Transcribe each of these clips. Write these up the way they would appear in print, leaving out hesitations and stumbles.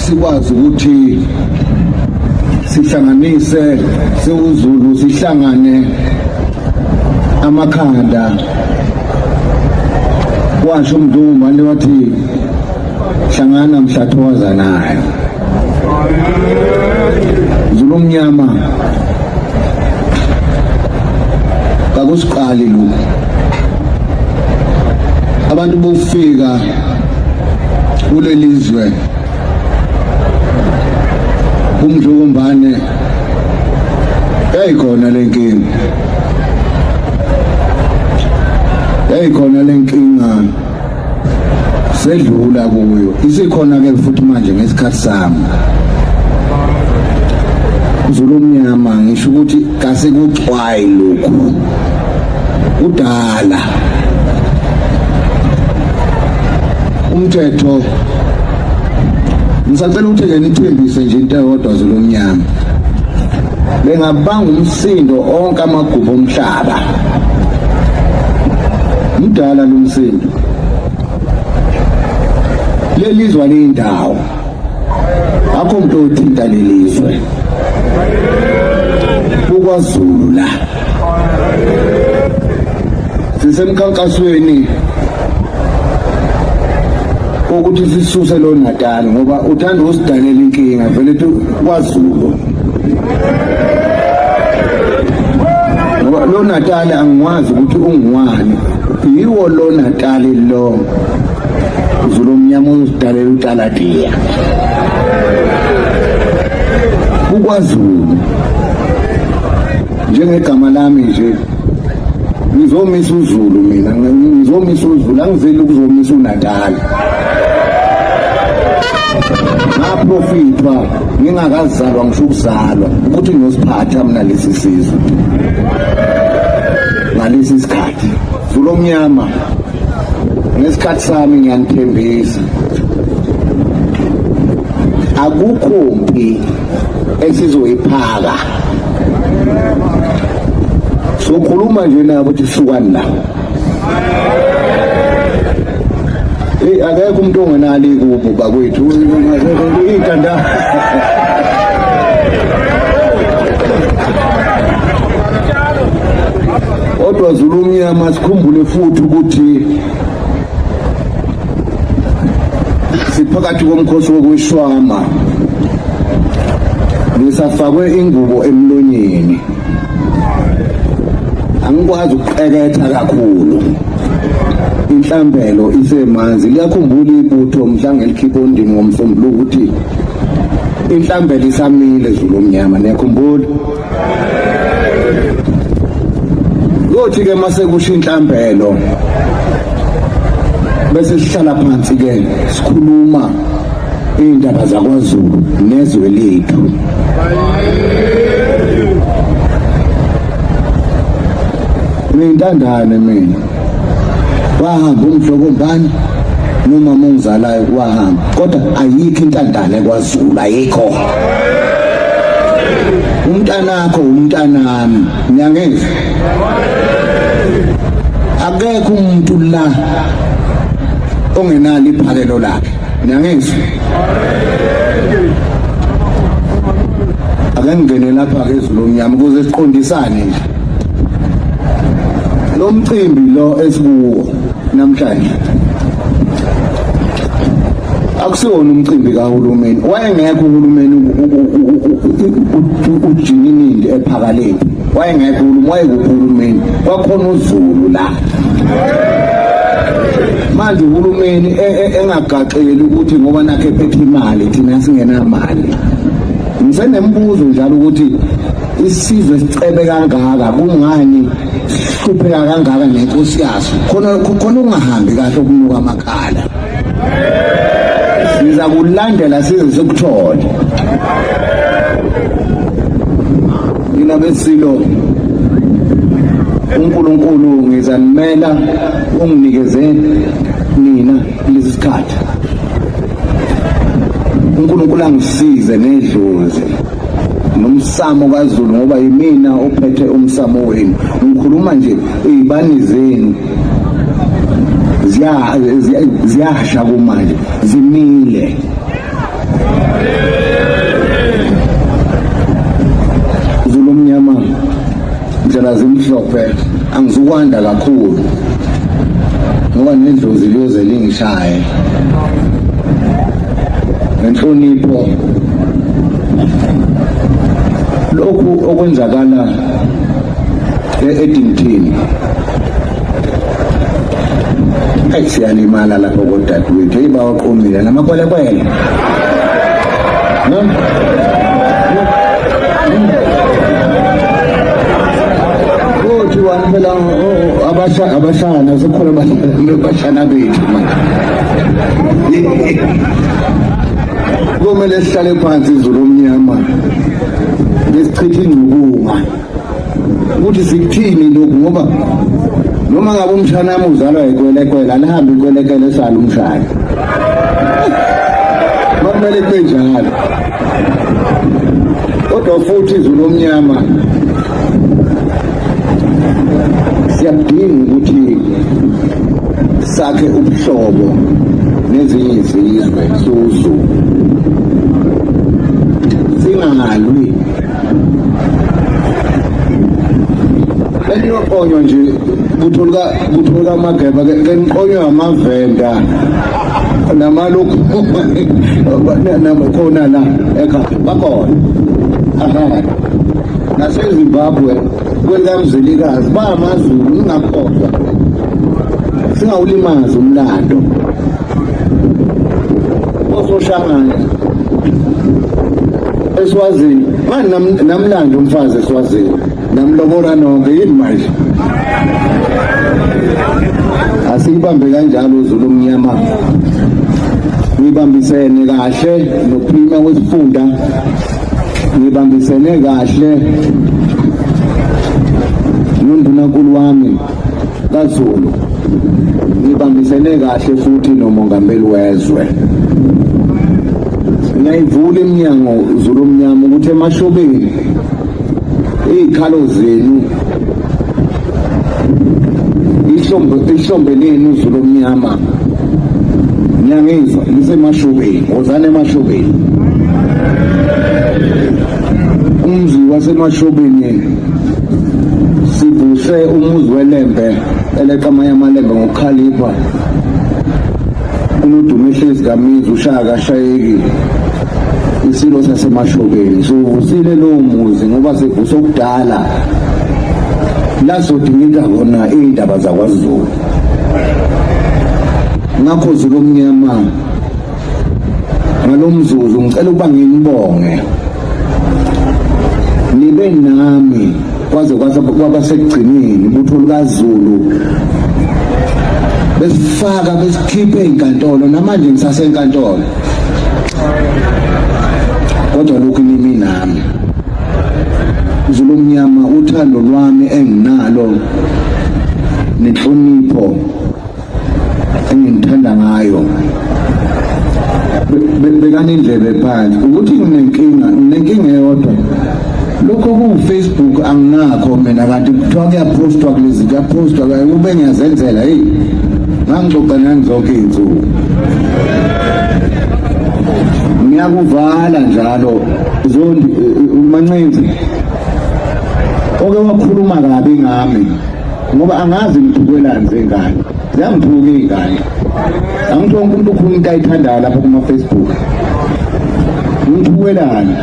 sikwazi ukuthi sihlanganise siwuZulu sihlangane amakhanda washo uMdumane wathi hlangana mhlathoza nayo Zulu mnyama kakusiqali lo abantu bofika kulelizwe uMdumane yayikhona lenkinga sedlula kuyo isikhona ke futhi manje ngesikhathi sami Zulu mnyama ngisho ukuthi kase kucwayi lokhu udala umthetho ngisacela ukuthi ke nithembise nje into eyodwa Zulu mnyama bengabanga umsindo onke amagubu omhlaba mdala lo msindo lelizwe lendawo akho umuntu othinta lelizwe uKwaZulu la sisemkhankasweni ukuthi sisuse lo Natal ngoba uthanda usidalela inkinga vele ethi kwaZulu ngoba lo Natal angikwazi ukuthi ungiwani yiwo lo Natal lo Zulu mnyama usidalela uTaladiya uKwaZulu njengegama lami nje ngizomisa uZulu mina ngizomisa uZulu angizeli ukuzomisa uNatal ngaprofitwa ngingakazalwa ngisho ukuzalwa ukuthi ngiyosiphatha mina lesi sizwe ngalesi sikhathi Zulu mnyama ngesikhathi sami ngiyanithembisa akukho mpi esizoyiphaka sokhuluma nje nabo ukuthi sukani la akekho umuntu ongenalo ikubo bakwethu intanda kodwa Zulu mnyama sikhumbule futhi ukuthi siphakathi komkhosi wokweshwama ngisafakwe ingubo emlonyeni angikwazi ukuqeketha kakhulu inhlambelo isemanzi liyakhumbula ibutho mhla ngelikhipha ondini ngomsombuluko ukuthi inhlambelo isamile Zulu mnyama niyakhumbula yothi ke mase kusho inhlambelo bese sihlala phansi ke sikhuluma indaba zakwaZulu nezwe lethu ngintandane mina wahamba umhloko mbani noma mongizalayo wahamba kodwa ayikho intandane kwaZulu ayikho umntanakho umntanami ngiyangeza akekho umuntu la ongenalo iphakelo lakhe ngiyangeza akengene lapha ke Zulu mnyama ukuze siqondisane nje lo mcimbi lo esikuwo namhlanje akusiwona umcimbi kahulumeni wayengekho uhulumeni uJinini ePhakaleni wayengekho uhulumeni kwakhona uZulu la manje uhulumeni engagaxeli ukuthi ngoba nakhe ephethe imali thina singenamali ngisenembuzo njalo ukuthi isizwe sicebe kangaka kungani sihlupheka kangaka nenkosi yaso khona ungahambi kahle ukunuka amakhala siza kulandela size sikuthole mina besilo uNkulunkulu ngizanimela unginikeze mina lesi sikhathi uNkulunkulu angisize nedlozi nomsamo kaZulu ngoba yimina ophethe umsamo wenu ngikhuluma nje izibani zenu ziyasha kumanje zimile ngiyalithanda kakhulu ngoba nedlozi liyoze lingishaye ngenhlonipho lokhu okwenzakala eDington siyalimala lapho kodadewethu eyibawaqomile namakwelekwele othi wani phela abashana sekhona bashana bethu kumele sihlale phansi izulu omnyama lesichitha ingcukunga ukuthi sikuthini lokhu ngoba noma ngabe umshana wami uzalwa yikwelekwele alihambe ikwelekele esala umshana kumele kube njalo kodwa futhi izulu omnyama siyadinga ukuthi sakhe ubuhlobo nezinye izizwe susu singalwi Enyoqonywa nje kutholwa amageba keniqonywa amavenda namalokhu khona la ekhaya bakhona aha naseZimbabwe kwelamzilikazi bamazulu ngingakhohlwa singawulimazi umlando ososhangana eSwazini manje namlando umfazi eSwazini namlobola nonke yini manje asibambe kanjalo uzulu omnyama ngibambisene kahle noPrima wesifunda ngibambisene kahle noNdunankulu wami kaZulu ngibambisene kahle futhi nomongameli wezwe ngiyayivula iminyango uzulu omnyama ukuthi emashobeni izikhalo zenu ihlombe lenu uzulu omnyama ngiyangizwa lisemashobeni wozana emashobeni umzi wasemashobeni sivuse umuzi welembe eleqama yamalembe ngokukhalipha unodumehlezi kamizi ushaka shayeki isilo sasemashobeni sivusile lowo muzi ngoba sivuse okudala la sodinga khona indaba zakwaZulu ngakho Zulu omnyama ngalomzuzu ngicela ukuba nginibonge nibe nami kwaze kwaba sekugcineni ibutho likaZulu besifaka besikhiphe ezinkantolo namanje ngisasenkantolo kodwa lokhu nimi nami Zulu omnyama uthando lwami enginalo nenhlonipho engithanda ngayo bekane indlebe phansi ukuthi nginenkinga eyodwa lokho ku Facebook anginakho mina kanti kuthiwa kuyapostwa kulezi kuyapostwa kube ngiyazenzela hey ngangixoxa nani zonke izinsuku ngiyakuvala njalo Zondi uMancinzi oke wakhuluma kabi ngami ngoba angazi ngithukelani zengane ziyangithuka izingane angithola umuntu ukhuluma into ayithandayo lapha kuma Facebook ngithukelani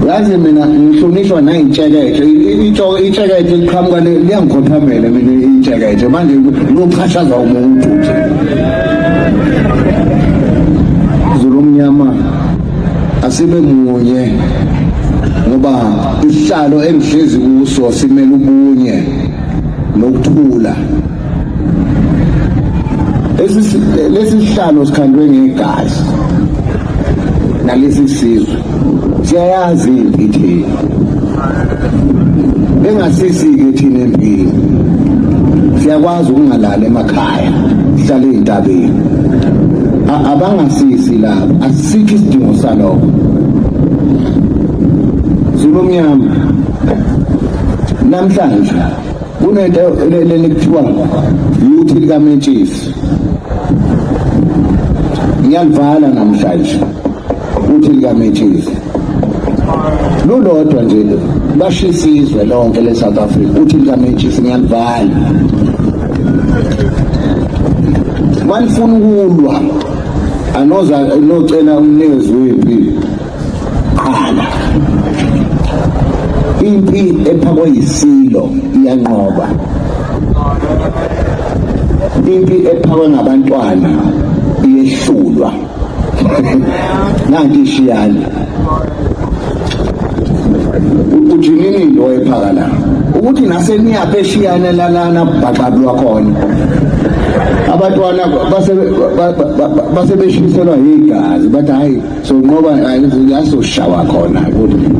yazi mina ngihlonishwa nayintsheketshe itsheketshe liqhamuka liyangikhothamela mina intsheketshe manje ngokuchashaza umuntu nje Zulu omnyama asibe munye ngoba isihlalo engihlezi kuso simele ubunye nokuthula lesi sihlalo sikhandwe ngegazi nalesi sizwe siyayazi impilo engasisi-ke thina empini siyakwazi ukungalala emakhaya sihlale ey'ntabeni abangasisi labo asikho isidingo salokho Zulu omnyama namhlanje kunento lekuthiwa youth likaMentshisi ngiyalivala namhlanje uthi likaMentshisi lulodwa nje bashisa izwe lonke le-South Africa uthi likamantshisi ngiyalivala manifuna ukulwa anoza nocela umnikezi wempi qala impi ephakwe yisilo iyanqoba impi ephakwe ngabantwana iyehlulwa nanti ishiyana ujinini lo ephaka la ukuthi naseniyaphe eshiyana lalana baqablwa khona abantwana base beshiselwa igazi bathi hayi so ngoba ayizoshawa khona ukuthi